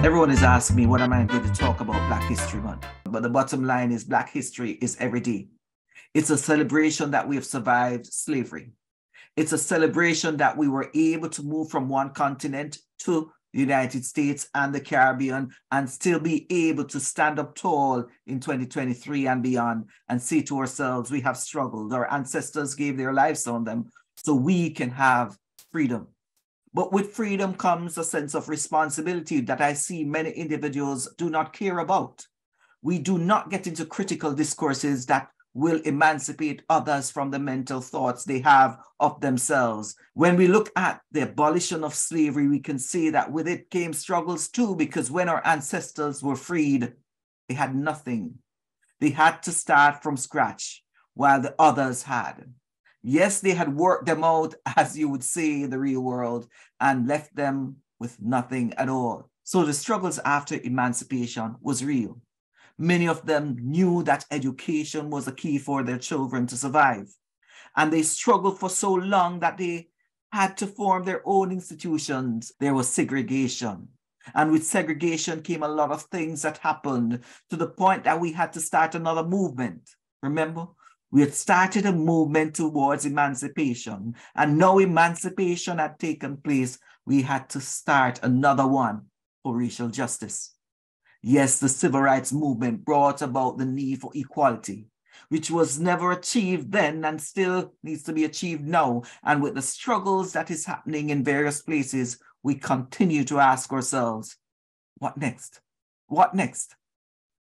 Everyone is asking me, what am I going to talk about Black History Month? But the bottom line is Black history is every day. It's a celebration that we have survived slavery. It's a celebration that we were able to move from one continent to the United States and the Caribbean and still be able to stand up tall in 2023 and beyond and say to ourselves, we have struggled. Our ancestors gave their lives on them so we can have freedom. But with freedom comes a sense of responsibility that I see many individuals do not care about. We do not get into critical discourses that will emancipate others from the mental thoughts they have of themselves. When we look at the abolition of slavery, we can see that with it came struggles too, because when our ancestors were freed, they had nothing. They had to start from scratch, while the others had. Yes, they had worked them out, as you would say in the real world, and left them with nothing at all. So the struggles after emancipation was real. Many of them knew that education was a key for their children to survive. And they struggled for so long that they had to form their own institutions. There was segregation. And with segregation came a lot of things that happened to the point that we had to start another movement. Remember? We had started a movement towards emancipation, and now emancipation had taken place. We had to start another one for racial justice. Yes, the civil rights movement brought about the need for equality, which was never achieved then and still needs to be achieved now. And with the struggles that is happening in various places, we continue to ask ourselves, what next? What next?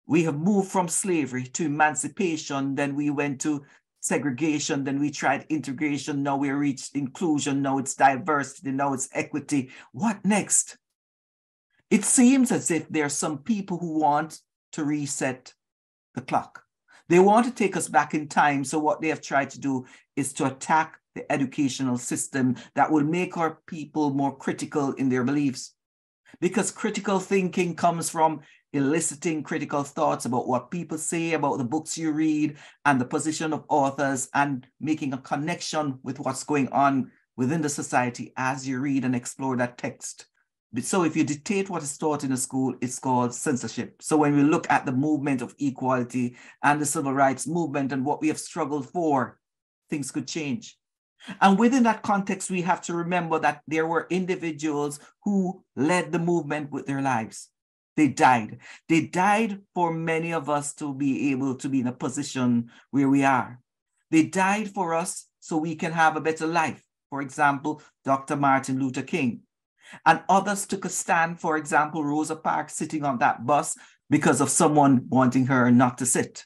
We have moved from slavery to emancipation, then we went to segregation, then we tried integration, now we reached inclusion, now it's diversity, now it's equity. What next? It seems as if there are some people who want to reset the clock. They want to take us back in time, so what they have tried to do is to attack the educational system that will make our people more critical in their beliefs. Because critical thinking comes from eliciting critical thoughts about what people say, about the books you read, and the position of authors, and making a connection with what's going on within the society as you read and explore that text. So if you dictate what is taught in a school, it's called censorship. So when we look at the movement of equality and the civil rights movement and what we have struggled for, things could change. And within that context, we have to remember that there were individuals who led the movement with their lives. They died. They died for many of us to be able to be in a position where we are. They died for us so we can have a better life. For example, Dr. Martin Luther King. And others took a stand, for example, Rosa Parks sitting on that bus because of someone wanting her not to sit.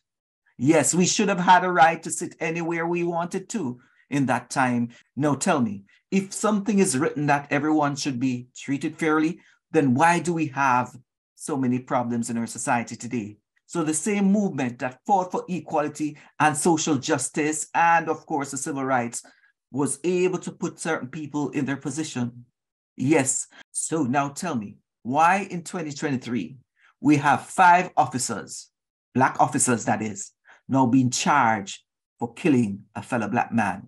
Yes, we should have had a right to sit anywhere we wanted to in that time. Now tell me, if something is written that everyone should be treated fairly, then why do we have so many problems in our society today? So the same movement that fought for equality and social justice and, of course, the civil rights was able to put certain people in their position. Yes. So now tell me, why in 2023 we have 5 officers, Black officers that is, now being charged for killing a fellow Black man?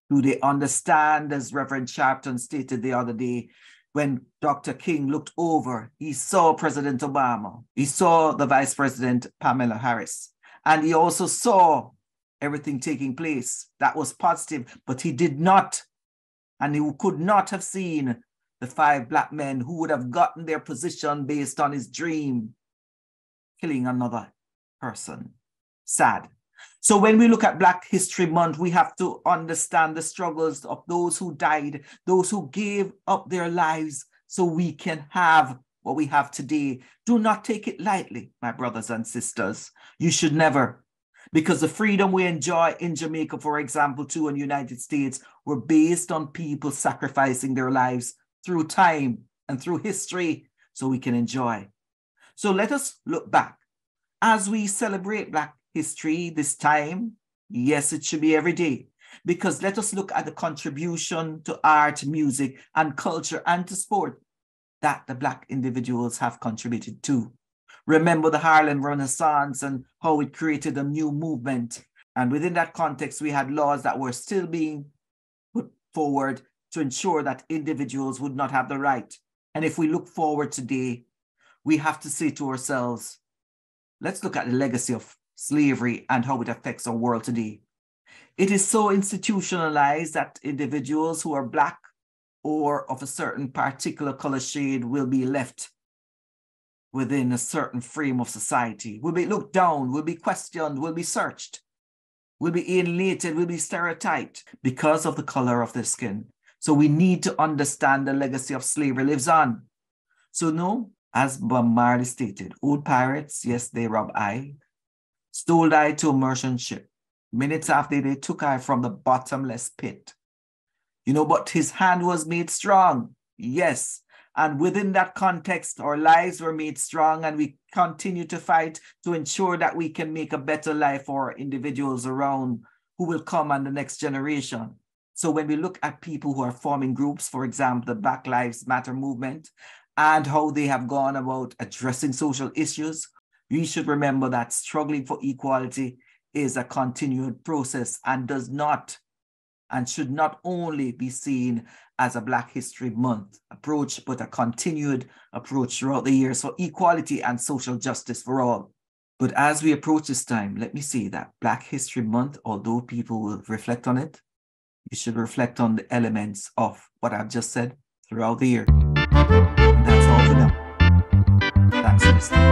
Do they understand, as Reverend Sharpton stated the other day, when Dr. King looked over, he saw President Obama, he saw the Vice President Kamala Harris, and he also saw everything taking place that was positive, but he did not, and he could not have seen the 5 Black men who would have gotten their position based on his dream, killing another person. Sad. So when we look at Black History Month, we have to understand the struggles of those who died, those who gave up their lives so we can have what we have today. Do not take it lightly, my brothers and sisters. You should never. Because the freedom we enjoy in Jamaica, for example, too, in the United States, were based on people sacrificing their lives through time and through history so we can enjoy. So let us look back. As we celebrate Black history this time, yes, it should be every day, because let us look at the contribution to art, music, and culture and to sport that the Black individuals have contributed to. Remember the Harlem Renaissance and how it created a new movement. And within that context, we had laws that were still being put forward to ensure that individuals would not have the right. And if we look forward today, we have to say to ourselves, let's look at the legacy of slavery and how it affects our world today. It is so institutionalized that individuals who are Black or of a certain particular color shade will be left within a certain frame of society, will be looked down, will be questioned, will be searched, will be alienated, will be stereotyped because of the color of their skin. So we need to understand the legacy of slavery lives on. So no, as Bob Marley stated, old pirates, yes, they rob I, stole I to a merchant ship. Minutes after they took I from the bottomless pit. But his hand was made strong, yes. And within that context, our lives were made strong, and we continue to fight to ensure that we can make a better life for individuals around who will come and the next generation. So when we look at people who are forming groups, for example, the Black Lives Matter movement, and how they have gone about addressing social issues, we should remember that struggling for equality is a continued process and does not and should not only be seen as a Black History Month approach, but a continued approach throughout the years for equality and social justice for all. But as we approach this time, let me say that Black History Month, although people will reflect on it, you should reflect on the elements of what I've just said throughout the year. And that's all for now. Thanks for listening.